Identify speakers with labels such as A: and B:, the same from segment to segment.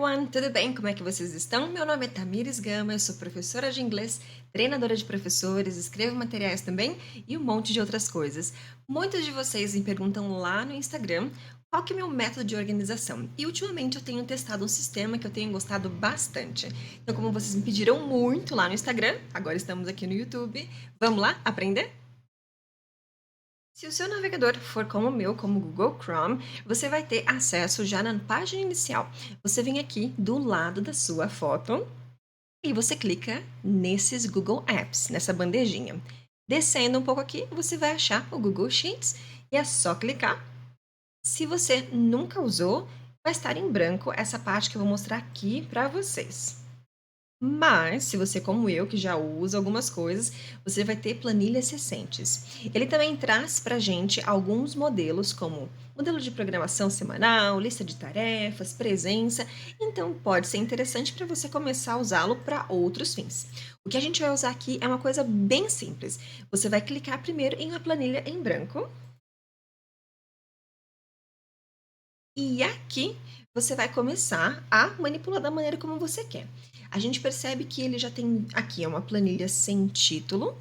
A: everyone! Tudo bem? Como é que vocês estão? Meu nome é Tamires Gama, eu sou professora de inglês, treinadora de professores, escrevo materiais também e um monte de outras coisas. Muitos de vocês me perguntam lá no Instagram qual que é o meu método de organização. E ultimamente eu tenho testado um sistema que eu tenho gostado bastante. Então, como vocês me pediram muito lá no Instagram, agora estamos aqui no YouTube. Vamos lá aprender? Se o seu navegador for como o meu, como o Google Chrome, você vai ter acesso já na página inicial. Você vem aqui do lado da sua foto e você clica nesses Google Apps, nessa bandejinha. Descendo um pouco aqui, você vai achar o Google Sheets e é só clicar. Se você nunca usou, vai estar em branco essa parte que eu vou mostrar aqui para vocês. Mas, se você, como eu, que já usa algumas coisas, você vai ter planilhas recentes. Ele também traz para a gente alguns modelos, como modelo de programação semanal, lista de tarefas, presença. Então, pode ser interessante para você começar a usá-lo para outros fins. O que a gente vai usar aqui é uma coisa bem simples. Você vai clicar primeiro em uma planilha em branco. E aqui você vai começar a manipular da maneira como você quer. A gente percebe que ele já tem aqui é uma planilha sem título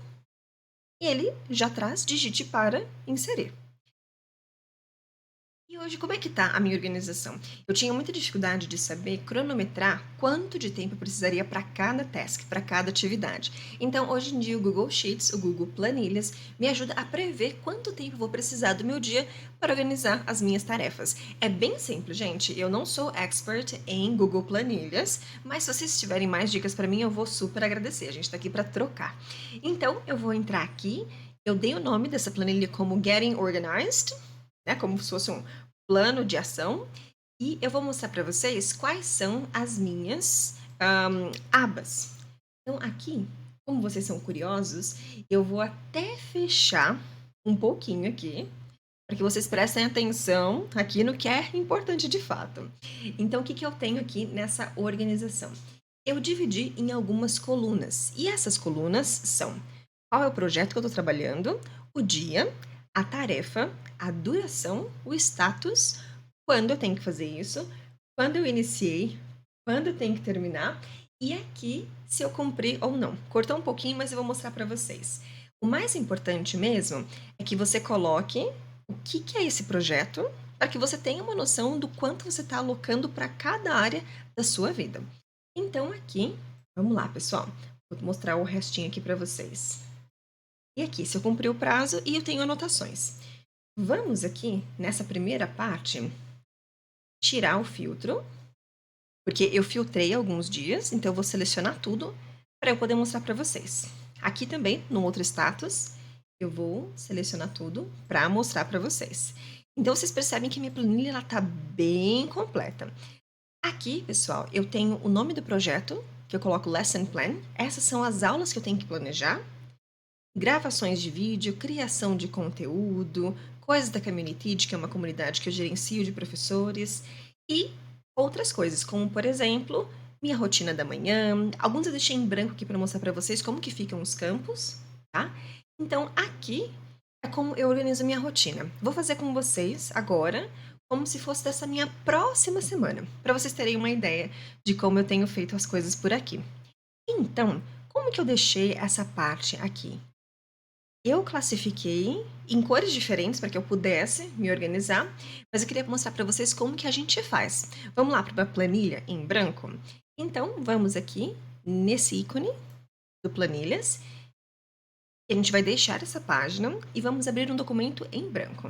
A: e ele já traz digite para inserir. E hoje, como é que tá a minha organização? Eu tinha muita dificuldade de saber cronometrar quanto de tempo eu precisaria para cada task, para cada atividade. Então, hoje em dia, o Google Sheets, o Google Planilhas, me ajuda a prever quanto tempo eu vou precisar do meu dia para organizar as minhas tarefas. É bem simples, gente. Eu não sou expert em Google Planilhas, mas se vocês tiverem mais dicas para mim, eu vou super agradecer. A gente está aqui para trocar. Então, eu vou entrar aqui. Eu dei o nome dessa planilha como Getting Organized, né? Como se fosse um plano de ação. E eu vou mostrar para vocês quais são as minhas abas. Então, aqui, como vocês são curiosos, eu vou até fechar um pouquinho aqui, para que vocês prestem atenção aqui no que é importante de fato. Então, o que eu tenho aqui nessa organização? Eu dividi em algumas colunas, e essas colunas são qual é o projeto que eu estou trabalhando, o dia, a tarefa, a duração, o status, quando eu tenho que fazer isso, quando eu iniciei, quando eu tenho que terminar, e aqui se eu cumprir ou não. Cortou um pouquinho, mas eu vou mostrar para vocês. O mais importante mesmo é que você coloque o que é esse projeto, para que você tenha uma noção do quanto você está alocando para cada área da sua vida. Então, aqui, vamos lá, pessoal. Vou mostrar o restinho aqui para vocês. E aqui, se eu cumprir o prazo e eu tenho anotações. Vamos aqui, nessa primeira parte, tirar o filtro, porque eu filtrei alguns dias, então eu vou selecionar tudo para eu poder mostrar para vocês. Aqui também, no outro status, eu vou selecionar tudo para mostrar para vocês. Então, vocês percebem que minha planilha está bem completa. Aqui, pessoal, eu tenho o nome do projeto, que eu coloco Lesson Plan. Essas são as aulas que eu tenho que planejar. Gravações de vídeo, criação de conteúdo, coisas da Community, que é uma comunidade que eu gerencio de professores, e outras coisas, como, por exemplo, minha rotina da manhã. Alguns eu deixei em branco aqui para mostrar para vocês como que ficam os campos, tá? Então, aqui é como eu organizo minha rotina. Vou fazer com vocês agora, como se fosse dessa minha próxima semana, para vocês terem uma ideia de como eu tenho feito as coisas por aqui. Então, como que eu deixei essa parte aqui? Eu classifiquei em cores diferentes para que eu pudesse me organizar, mas eu queria mostrar para vocês como que a gente faz. Vamos lá para uma planilha em branco? Então, vamos aqui nesse ícone do Planilhas. E a gente vai deixar essa página e vamos abrir um documento em branco.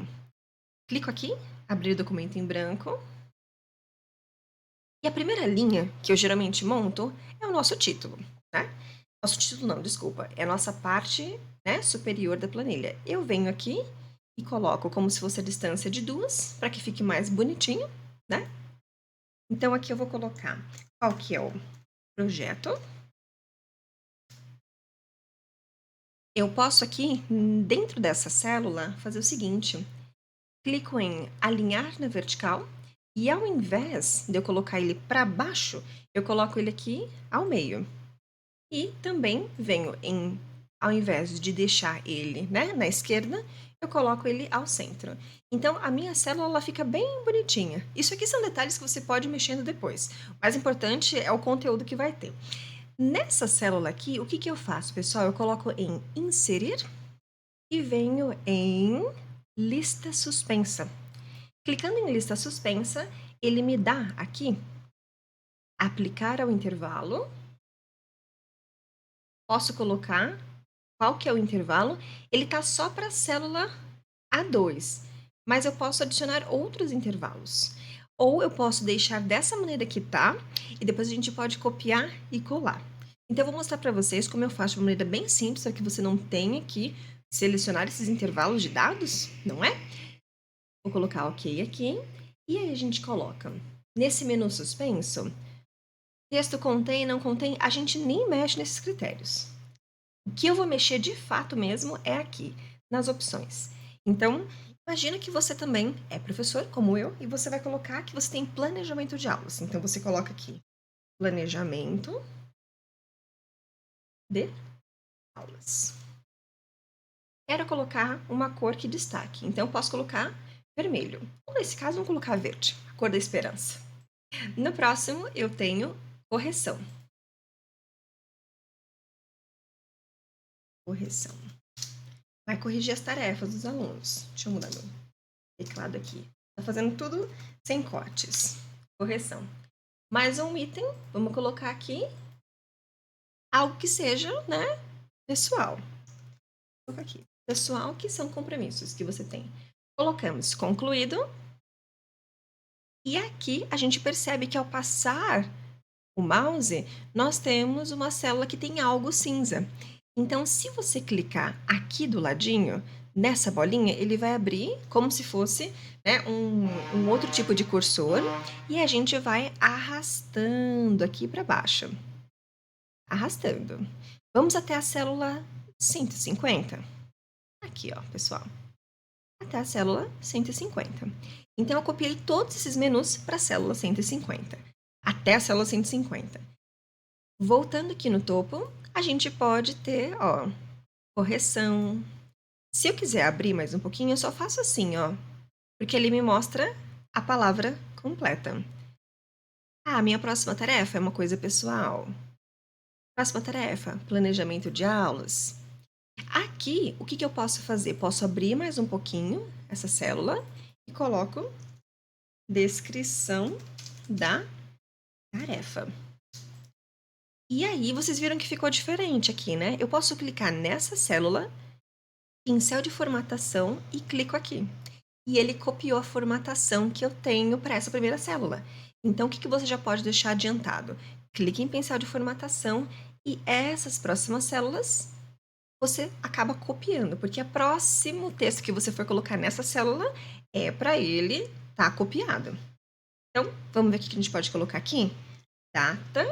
A: Clico aqui, abrir documento em branco. E a primeira linha que eu geralmente monto é o nosso título, né? Nosso título não, desculpa, é a nossa parte, né, superior da planilha. Eu venho aqui e coloco como se fosse a distância de duas, para que fique mais bonitinho, né? Então, aqui eu vou colocar qual que é o projeto. Eu posso aqui, dentro dessa célula, fazer o seguinte. Clico em alinhar na vertical e ao invés de eu colocar ele para baixo, eu coloco ele aqui ao meio. E também venho ao invés de deixar ele, né, na esquerda, eu coloco ele ao centro. Então, a minha célula ela fica bem bonitinha. Isso aqui são detalhes que você pode ir mexendo depois. O mais importante é o conteúdo que vai ter. Nessa célula aqui, o que que eu faço, pessoal? Eu coloco em inserir e venho em lista suspensa. Clicando em lista suspensa, ele me dá aqui aplicar ao intervalo. Posso colocar qual que é o intervalo. Ele está só para a célula A2, mas eu posso adicionar outros intervalos. Ou eu posso deixar dessa maneira que tá, e depois a gente pode copiar e colar. Então, eu vou mostrar para vocês como eu faço de uma maneira bem simples, para que você não tenha que selecionar esses intervalos de dados, não é? Vou colocar OK aqui, e aí a gente coloca nesse menu suspenso, texto contém, não contém, a gente nem mexe nesses critérios. O que eu vou mexer de fato mesmo é aqui, nas opções. Então, imagina que você também é professor, como eu, e você vai colocar que você tem planejamento de aulas. Então, você coloca aqui, planejamento de aulas. Quero colocar uma cor que destaque, então eu posso colocar vermelho. Ou nesse caso, vamos colocar verde, a cor da esperança. No próximo, eu tenho correção. Correção. Vai corrigir as tarefas dos alunos. Deixa eu mudar meu teclado aqui. Tá fazendo tudo sem cortes. Correção. Mais um item, vamos colocar aqui algo que seja, né, pessoal. Vou colocar aqui. Pessoal, que são compromissos que você tem. Colocamos concluído. E aqui a gente percebe que ao passar o mouse, nós temos uma célula que tem algo cinza. Então, se você clicar aqui do ladinho, nessa bolinha, ele vai abrir como se fosse, né, um outro tipo de cursor e a gente vai arrastando aqui para baixo. Arrastando. Vamos até a célula 150. Aqui, ó, pessoal. Até a célula 150. Então, eu copiei todos esses menus para a célula 150. Até a célula 150. Voltando aqui no topo, a gente pode ter, ó, correção. Se eu quiser abrir mais um pouquinho, eu só faço assim, ó, porque ele me mostra a palavra completa. Ah, minha próxima tarefa é uma coisa pessoal. Próxima tarefa, planejamento de aulas. Aqui, o que que eu posso fazer? Posso abrir mais um pouquinho essa célula e coloco descrição da tarefa. E aí, vocês viram que ficou diferente aqui, né? Eu posso clicar nessa célula, pincel de formatação e clico aqui. E ele copiou a formatação que eu tenho para essa primeira célula. Então, o que que você já pode deixar adiantado? Clique em pincel de formatação e essas próximas células você acaba copiando, porque o próximo texto que você for colocar nessa célula é para ele estar copiado. Então, vamos ver o que a gente pode colocar aqui? Data.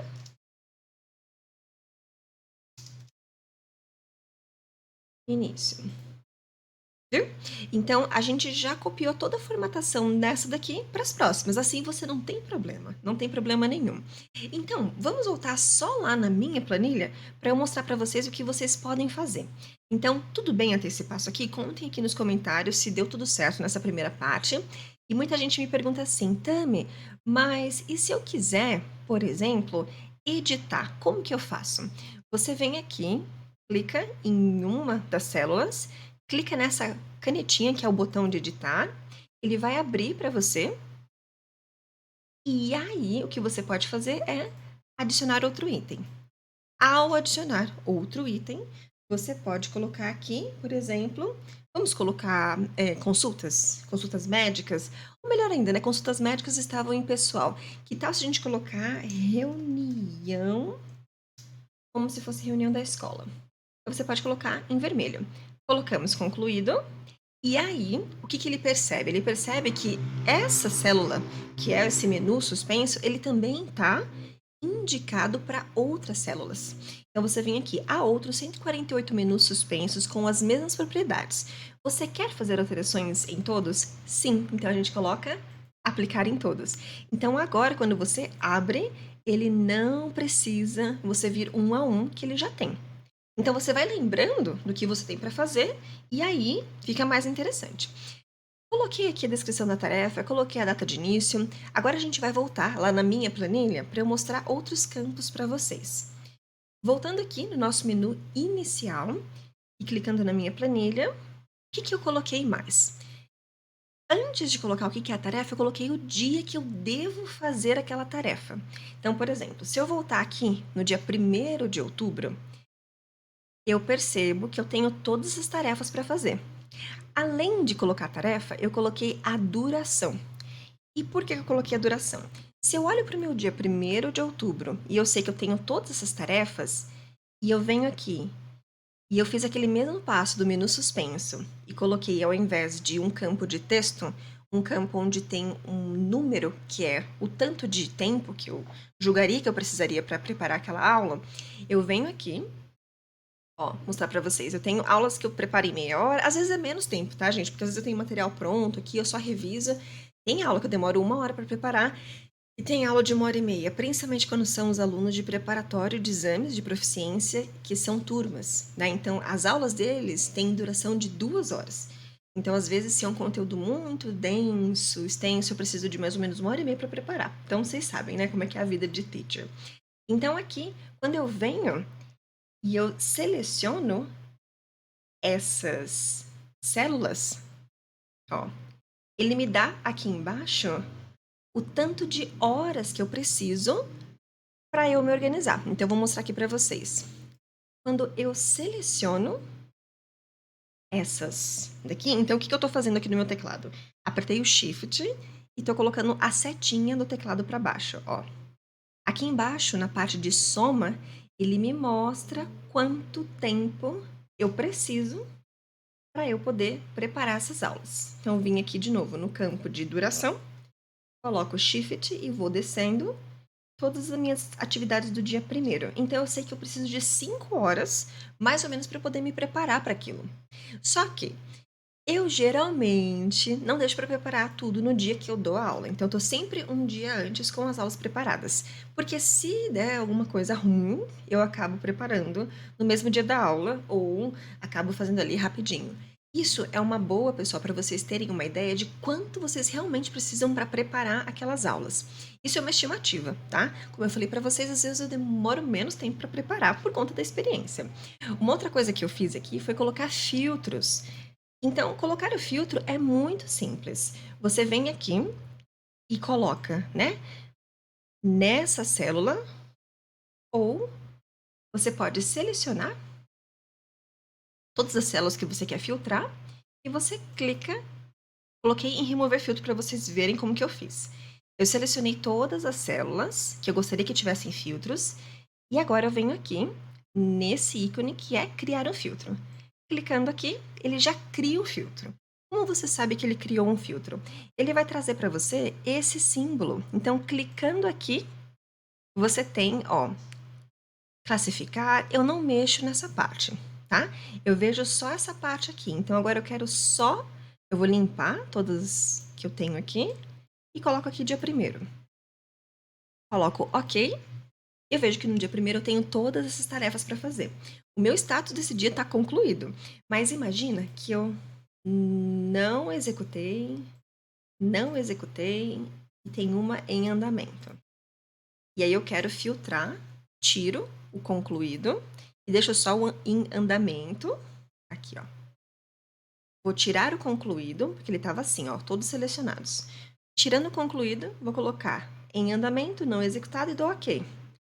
A: Início. Viu? Então, a gente já copiou toda a formatação dessa daqui para as próximas. Assim você não tem problema, não tem problema nenhum. Então, vamos voltar só lá na minha planilha para eu mostrar para vocês o que vocês podem fazer. Então, tudo bem até esse passo aqui? Contem aqui nos comentários se deu tudo certo nessa primeira parte. E muita gente me pergunta assim, Tami, mas e se eu quiser, por exemplo, editar? Como que eu faço? Você vem aqui, clica em uma das células, clica nessa canetinha que é o botão de editar, ele vai abrir para você. E aí, o que você pode fazer é adicionar outro item. Ao adicionar outro item, você pode colocar aqui, por exemplo, vamos colocar consultas médicas, ou melhor ainda, né, consultas médicas estavam em pessoal. Que tal se a gente colocar reunião, como se fosse reunião da escola? Você pode colocar em vermelho. Colocamos concluído. E aí, o que que ele percebe? Ele percebe que essa célula, que é esse menu suspenso, ele também está indicado para outras células. Então, você vem aqui, há outros 148 menus suspensos com as mesmas propriedades. Você quer fazer alterações em todos? Sim. Então, a gente coloca aplicar em todos. Então, agora, quando você abre, ele não precisa você vir um a um, que ele já tem. Então você vai lembrando do que você tem para fazer e aí fica mais interessante. Coloquei aqui a descrição da tarefa, coloquei a data de início. Agora a gente vai voltar lá na minha planilha para eu mostrar outros campos para vocês. Voltando aqui no nosso menu inicial e clicando na minha planilha, o que eu coloquei mais? Antes de colocar o que é a tarefa, eu coloquei o dia que eu devo fazer aquela tarefa. Então, por exemplo, se eu voltar aqui no dia 1º de outubro, eu percebo que eu tenho todas as tarefas para fazer. Além de colocar a tarefa, eu coloquei a duração. E por que eu coloquei a duração? Se eu olho para o meu dia 1º de outubro e eu sei que eu tenho todas essas tarefas, e eu venho aqui e eu fiz aquele mesmo passo do menu suspenso e coloquei, ao invés de um campo de texto, um campo onde tem um número, que é o tanto de tempo que eu julgaria que eu precisaria para preparar aquela aula, eu venho aqui, ó, mostrar para vocês. Eu tenho aulas que eu preparei meia hora, às vezes é menos tempo, tá, gente? Porque às vezes eu tenho material pronto aqui, eu só reviso. Tem aula que eu demoro 1 hora para preparar e tem aula de 1 hora e meia, principalmente quando são os alunos de preparatório de exames de proficiência, que são turmas, né? Então, as aulas deles têm duração de 2 horas. Então, às vezes, se é um conteúdo muito denso, extenso, eu preciso de mais ou menos 1 hora e meia para preparar. Então, vocês sabem, né, como é que é a vida de teacher. Então, aqui, quando eu venho e eu seleciono essas células, ó, ele me dá aqui embaixo o tanto de horas que eu preciso para eu me organizar. Então, eu vou mostrar aqui para vocês. Quando eu seleciono essas daqui, então o que eu estou fazendo aqui no meu teclado? Apertei o Shift e estou colocando a setinha do teclado para baixo, ó. Aqui embaixo, na parte de soma, ele me mostra quanto tempo eu preciso para eu poder preparar essas aulas. Então, eu vim aqui de novo no campo de duração, coloco o Shift e vou descendo todas as minhas atividades do dia 1º. Então, eu sei que eu preciso de 5 horas, mais ou menos, para poder me preparar para aquilo. Só que eu geralmente não deixo para preparar tudo no dia que eu dou a aula. Então, eu tô sempre um dia antes com as aulas preparadas. Porque se der alguma coisa ruim, eu acabo preparando no mesmo dia da aula ou acabo fazendo ali rapidinho. Isso é uma boa, pessoal, para vocês terem uma ideia de quanto vocês realmente precisam para preparar aquelas aulas. Isso é uma estimativa, tá? Como eu falei para vocês, às vezes eu demoro menos tempo para preparar por conta da experiência. Uma outra coisa que eu fiz aqui foi colocar filtros. Então, colocar o filtro é muito simples. Você vem aqui e coloca, né, nessa célula, ou você pode selecionar todas as células que você quer filtrar e você clica. Coloquei em remover filtro para vocês verem como que eu fiz. Eu selecionei todas as células que eu gostaria que tivessem filtros e agora eu venho aqui nesse ícone que é criar um filtro. Clicando aqui, ele já cria o filtro. Como você sabe que ele criou um filtro? Ele vai trazer para você esse símbolo. Então, clicando aqui, você tem, ó, classificar. Eu não mexo nessa parte, tá? Eu vejo só essa parte aqui. Então, agora eu quero só, eu vou limpar todas que eu tenho aqui e coloco aqui dia 1º. Coloco OK. Eu vejo que no dia 1º eu tenho todas essas tarefas para fazer. O meu status desse dia está concluído. Mas imagina que eu não executei e tem uma em andamento. E aí eu quero filtrar, tiro o concluído e deixo só o em andamento. Aqui, ó. Vou tirar o concluído, porque ele estava assim, ó, todos selecionados. Tirando o concluído, vou colocar em andamento, não executado e dou OK.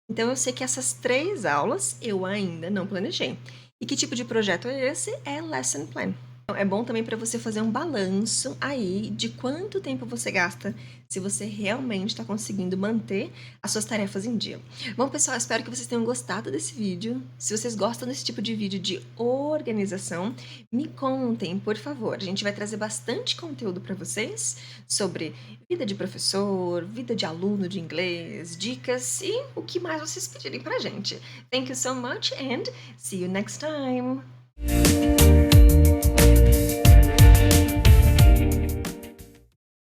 A: Então, eu sei que essas 3 aulas eu ainda não planejei. E que tipo de projeto é esse? É Lesson Plan. Então, é bom também para você fazer um balanço aí de quanto tempo você gasta, se você realmente está conseguindo manter as suas tarefas em dia. Bom, pessoal, espero que vocês tenham gostado desse vídeo. Se vocês gostam desse tipo de vídeo de organização, me contem, por favor. A gente vai trazer bastante conteúdo para vocês sobre vida de professor, vida de aluno de inglês, dicas e o que mais vocês pedirem pra gente. Thank you so much and see you next time!